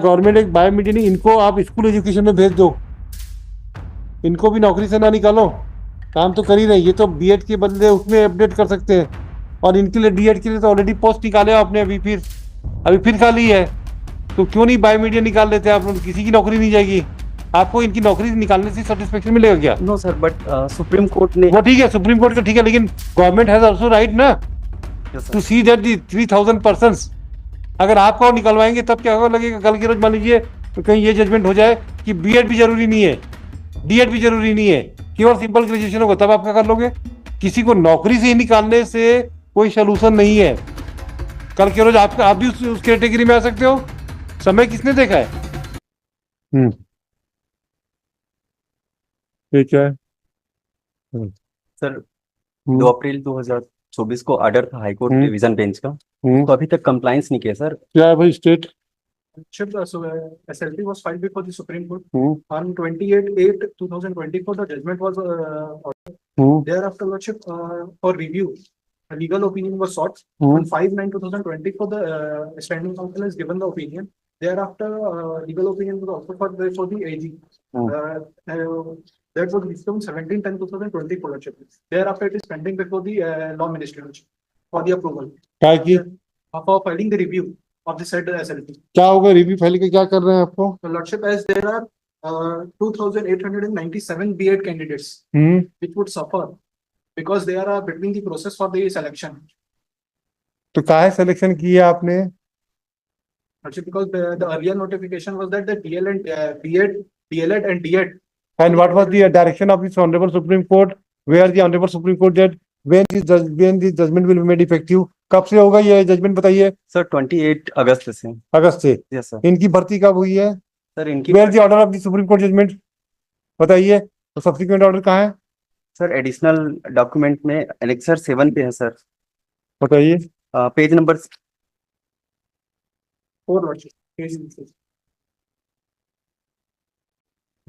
Government एक biomedia नहीं, इनको आप स्कूल एजुकेशन में भेज दो, इनको भी नौकरी से ना निकालो, काम तो कर ही रही, ये तो बीएड के बदले उसमें अपडेट कर सकते हैं। और इनके लिए डीएड के लिए तो ऑलरेडी पोस्ट निकाले आपने, अभी फिर खाली है, तो क्यों नहीं बायोमीडिया निकाल लेते आप लोग, किसी की नौकरी नहीं जाएगी, आपको इनकी नौकरी निकालने से सेटिस्फेक्शन मिलेगा क्या? No sir, but supreme court ने वो ठीक है, सुप्रीम कोर्ट का ठीक है, लेकिन गवर्नमेंट हैज आल्सो राइट ना to see that the 3000 persons, अगर आपको निकलवाएंगे तब क्या होगा, लगेगा कल के रोज मान लीजिए तो कहीं ये जजमेंट हो जाए कि बीएड भी जरूरी नहीं है, डीएड भी जरूरी नहीं है, केवल सिंपल ग्रेजुएशन होगा, तब आप क्या कर लोगे? किसी को नौकरी से ही निकालने से कोई सोल्यूशन नहीं है। कल के रोज आप भी उस कैटेगरी में आ सकते हो। समय किसने देखा है? ठीक है सर 2 अप्रैल 2024 को ऑर्डर था हाईकोर्ट डिवीजन बेंच का, तो अभी तक कंप्लायंस नहीं किया सर। क्या है भाई state? SLP was filed before the Supreme Court on 28/8/2024. The judgment was ordered. Thereafter, Lordship, for review, a legal opinion was sought. On 5/9/2024, the standing counsel has given the opinion. Thereafter, legal opinion was also for the AG. That was released on 17/10/2024. Lordship. Thereafter, it is pending before the law ministry, Lordship, for the approval. क्या की? For filing the review of the said SLP. क्या होगा review file के, क्या कर रहे हैं आपको? So, Lordship, as there are 2,897 B.Ed candidates which would suffer because they are between the process for the selection. तो काहे सिलेक्शन किया आपने? Lordship, because the earlier notification was that the DL and B.Ed, DLED and D.Ed. And what was the direction of this Honorable Supreme Court? Where the Honorable Supreme Court said when the judgment will be made effective? कब से होगा ये judgement बताइए? Sir 28 अगस्त से। अगस्त से? Yes sir. इनकी भर्ती कब हुई है? सर इनकी Where the order of the Supreme Court judgment? बताइए, तो सब्सिक्वेंट ऑर्डर कहाँ है? सर एडिशनल डॉक्यूमेंट में एनेक्सर 7 पे है सर। बताइए। Page number 4, Lordship.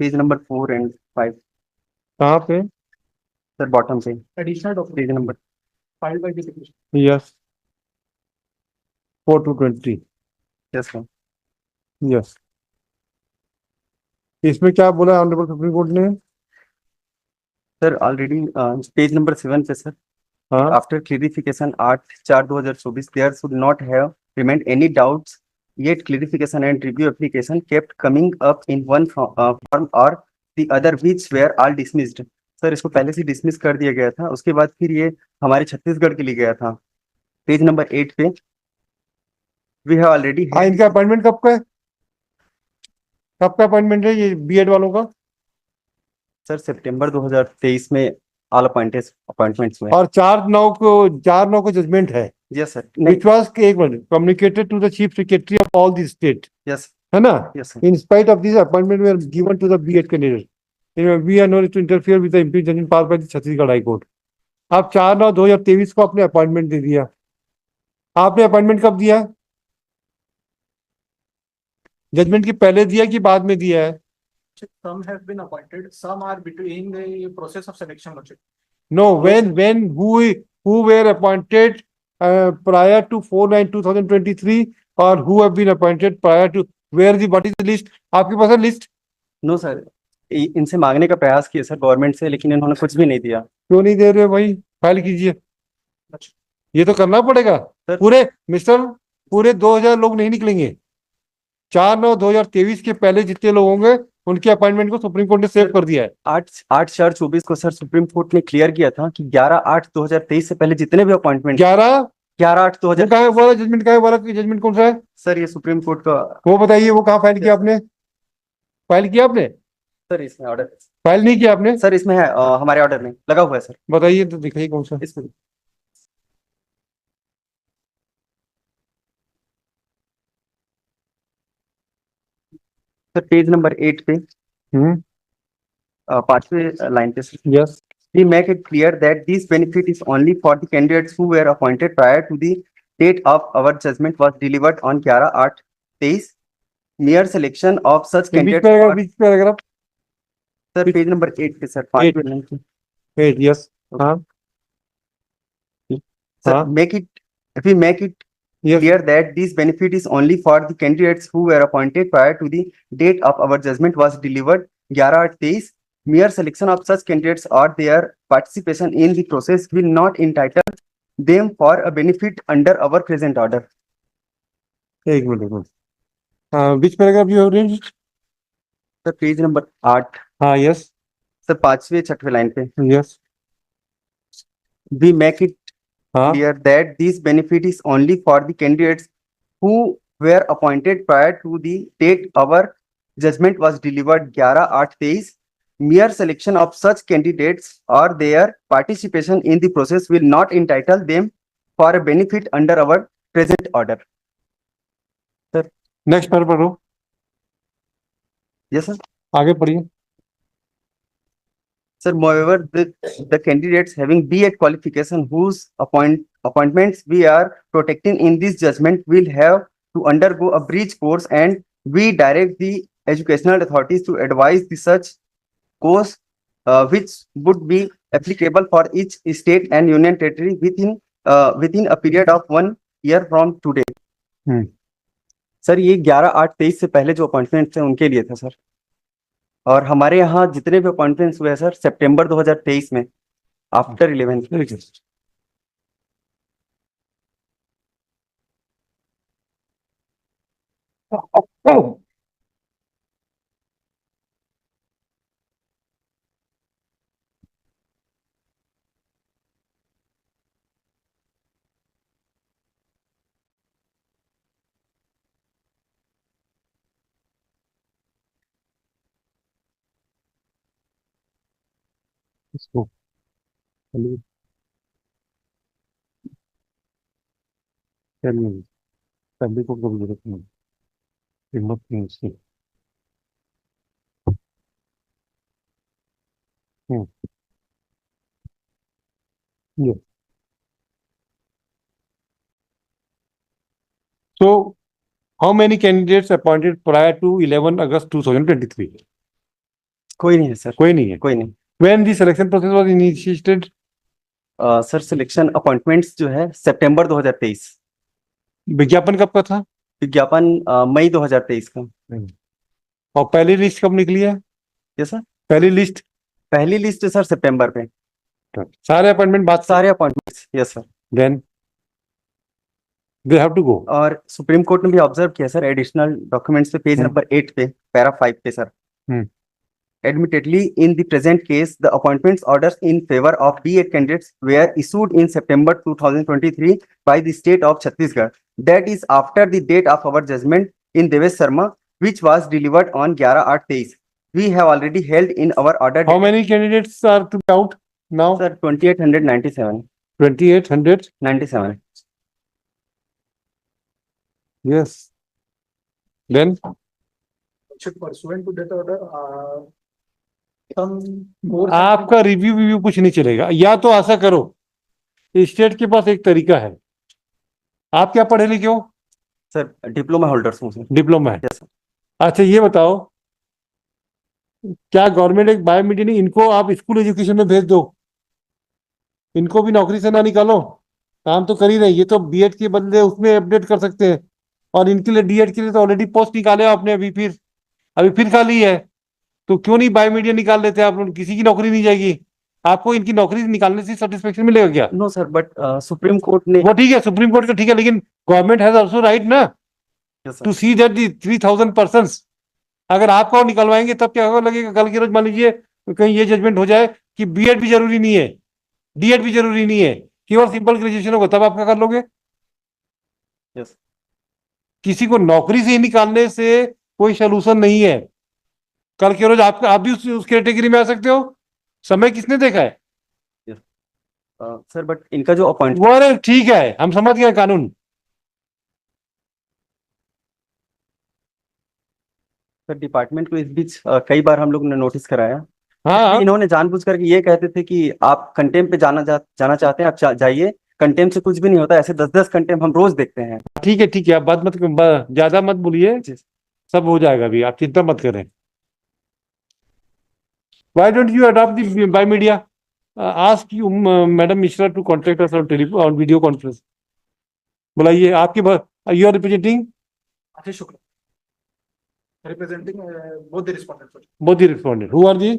Page number 4 and 5। कहाँ पे? सर बॉटम पे Additional document page number filed by the petition. Yes 4/2/20। Yes sir. Yes, इसमें क्या बोला ऑनरेबल सुप्रीम कोर्ट ने? सर ऑलरेडी पेज नंबर 7 पे सर, हाँ, after clarification 8/4/2024 there should not have remained any doubts yet clarification and review application kept coming up in one form or the other which were all dismissed. Sir इसको पहले से dismiss कर दिया गया था, उसके बाद फिर ये हमारे छत्तीसगढ़ के लिए गया था। पेज नंबर 8 पे वी हैव ऑलरेडी। हाँ, इनका अपॉइंटमेंट कब का है? कब का अपॉइंटमेंट है ये बीएड वालों का? सर सितंबर 2023 में ऑल अपॉइंटमेंट्स हुए और 4/9 को जजमेंट है। Yes sir. Which was communicated to the chief secretary of all the state, yes है ना? Yes sir. In spite of this appointment were given to the B.Ed candidate. We are not to interfere with the impeachment judgment passed by the Chhattisgarh high court. आप 4/9/2023 को अपने appointment दे दिया। आपने appointment कब दिया? Judgement के पहले दिया कि बाद में दिया है? Some have been appointed, some are between the process of selection, Lordship. No, who were appointed prior to 4/9/2023 or who have been appointed prior to, what is the list? आपके पास है लिस्ट? नो सर, इनसे मांगने का प्रयास किया sir government से, लेकिन इन्होंने कुछ भी नहीं दिया। क्यों नहीं दे रहे भाई? फाइल कीजिए, ये तो करना पड़ेगा। पूरे 2000 लोग नहीं निकलेंगे। 4/9/2023 के पहले जितने लोग होंगे उनके अपॉइंटमेंट को सुप्रीम कोर्ट ने सेव कर दिया है। 8/4/24 को सर सुप्रीम कोर्ट ने क्लियर किया था कि 11/8/2023 से पहले जितने भी अपॉइंटमेंट 11/8/2000 कहाँ वाला जजमेंट, कहाँ वाला जजमेंट कौन सा है सर? ये सुप्रीम कोर्ट का। वो बताइए, वो कहाँ फाइल किया आपने? फाइल किया आपने? सर इसमें ऑर्डर फाइल नहीं किया आपने? सर इसमें है, हमारे ऑर्डर में लगा हुआ है सर। बताइए तो दिखाइए कौन सा इसमें। सर पेज नंबर 8 पे 5वें लाइन पे sir. Yes. We make it clear that this benefit is only for the candidates who were appointed prior to the date of our judgment was delivered on 11/8/23. Mere selection of such candidates। Beach paragraph sir page number 8 पे sir 5वें line पे। Yes. हाँ sir we make it Yes. clear that this benefit is only for the candidates who were appointed prior to the date of our judgment was delivered 11/8. Mere selection of such candidates or their participation in the process will not entitle them for a benefit under our present order. एक minute which paragraph you have read? Sir page number 8 हाँ yes sir 5वें 6वें line पे yes we make it हाँ clear that this benefit is only for the candidates who were appointed prior to the date our judgment was delivered 11/8/23. Mere selection of such candidates or their participation in the process will not entitle them for a benefit under our present order. Next पर पढ़ो Yes, sir. आगे पढ़िए Sir, moreover, the candidates having B.Ed qualification whose appointments we are protecting in this judgment will have to undergo a breach course, and we direct the educational authorities to advise the such course which would be applicable for each state and union territory within a period of 1 year from today. Sir ये 11/8/23 से पहले जो appointment थे उनके लिए था sir, और हमारे यहाँ जितने भी अपॉइंटमेंट्स हुए सर सितंबर 2023 में आफ्टर 11th. इसको चलिए चलिए पहले को कभी जरूरत नहीं हिम्मत नहीं उसकी ये so how many candidates appointed prior to 11 August 2023? कोई नहीं है सर, कोई नहीं है. कोई नहीं. When the selection process was initiated? Sir selection appointments जो है सितंबर 2023. विज्ञापन कब का था? विज्ञापन मई 2023 का. और पहली लिस्ट कब निकली है? यस सर, पहली लिस्ट सर सितंबर पे. सारे अपॉइंटमेंट बाद सारे appointments. Yes sir. Then they have to go. और सुप्रीम कोर्ट ने भी ऑब्जर्व किया सर एडिशनल डॉक्यूमेंट्स पे पेज नंबर 8 पे पैरा 5 पे sir. Admittedly, in the present case, the appointments orders in favor of B.Ed candidates were issued in September 2023 by the state of Chhattisgarh. That is after the date of our judgment in Devesh Sharma, which was delivered on 11/8/23. We have already held in our order. How many candidates are to be out now? Sir, 2897. 2897. Yes. Then Pursuant to that order, some more. आपका review कुछ नहीं चलेगा. या तो ऐसा करो, state के पास एक तरीका है. आप क्या पढ़े लिखे हो? सर डिप्लोमा होल्डर्स हूँ सर. डिप्लोमा है. Yes, sir. अच्छा ये बताओ, क्या गवर्नमेंट एक बायोमीडिया नहीं, इनको आप स्कूल एजुकेशन में भेज दो, इनको भी नौकरी से ना निकालो, काम तो कर ही रहे. ये तो B.Ed के बदले उसमें अपडेट कर सकते हैं, और इनके लिए D.Ed के लिए तो ऑलरेडी पोस्ट निकाले आपने अभी फिर खाली है. तो क्यों नहीं बायोमीडिया निकाल लेते आप लोग? किसी की नौकरी नहीं जाएगी. आपको इनकी नौकरी निकालने से सेटिस्फेक्शन मिलेगा क्या? No sir, but supreme court ने. वो ठीक है, सुप्रीम कोर्ट का ठीक है, लेकिन गवर्नमेंट हैज आल्सो राइट ना Yes, sir. To see that the 3000 persons. अगर आपको निकलवाएंगे तब क्या लगेगा? कल की रोज मान लीजिए कहीं ये जजमेंट हो जाए कि B.Ed भी जरूरी नहीं है, D.Ed भी जरूरी नहीं है, केवल सिंपल ग्रेजुएशन होगा, तब आप क्या कर लोगे? Yes. किसी को नौकरी से ही निकालने से कोई सोल्यूशन नहीं है. कल के रोज आप भी उस कैटेगरी में आ सकते हो. समय किसने देखा है? सर बट इनका जो अपॉइंटमेंट. वो अरे ठीक है, हम समझ गए कानून. सर डिपार्टमेंट को इस बीच कई बार हम लोग ने नोटिस कराया. हाँ इन्होंने जानबूझ करके ये कहते थे कि आप कंटेम पे जाना चाहते हैं, आप जाइए, कंटेम से कुछ भी नहीं होता. ऐसे 10-10 कंटेम हम रोज देखते हैं. ठीक है, आप बात मत ज्यादा मत बोलिए, सब हो जाएगा अभी, आप चिंता मत करें. Why don't you adopt the Bimedia? Ask you, Madam Mishra, to contact us on video conference. बुलाइए आपके you are representing Ashish Shukla, representing both the respondents, both the respondent. Who are the?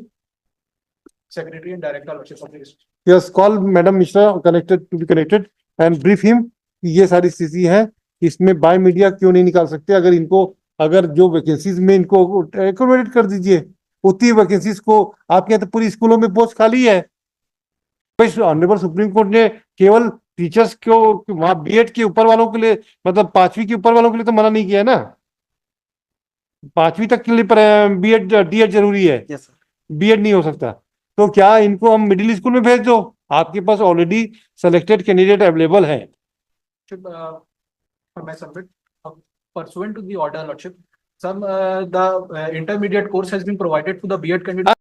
secretary and director of the district. Yes, call Madam Mishra connected to be connected and brief him कि ये सारी स्थिति है, इसमें by media क्यों नहीं निकाल सकते? अगर इनको, अगर जो वैकेंसीज में इनको एकोमोडेट कर दीजिए, उतनी वैकेंसीज को आपके यहाँ तो पूरी स्कूलों में पोस्ट खाली है। भाई ऑनरेबल सुप्रीम कोर्ट ने केवल टीचर्स को वहां बीएड के ऊपर वालों के लिए, मतलब 5वीं के ऊपर वालों के लिए तो मना नहीं किया ना, 5वीं तक के लिए बीएड डीएड जरूरी है, Yes, sir. बीएड नहीं हो सकता। तो क्या इनको हम मिडिल स्कूल में भेज दो? आपके पास ऑलरेडी सेलेक्टेड कैंडिडेट अवेलेबल है। For my submit, pursuant to the order, Lordship, the intermediate course has been provided to the B.Ed candidate.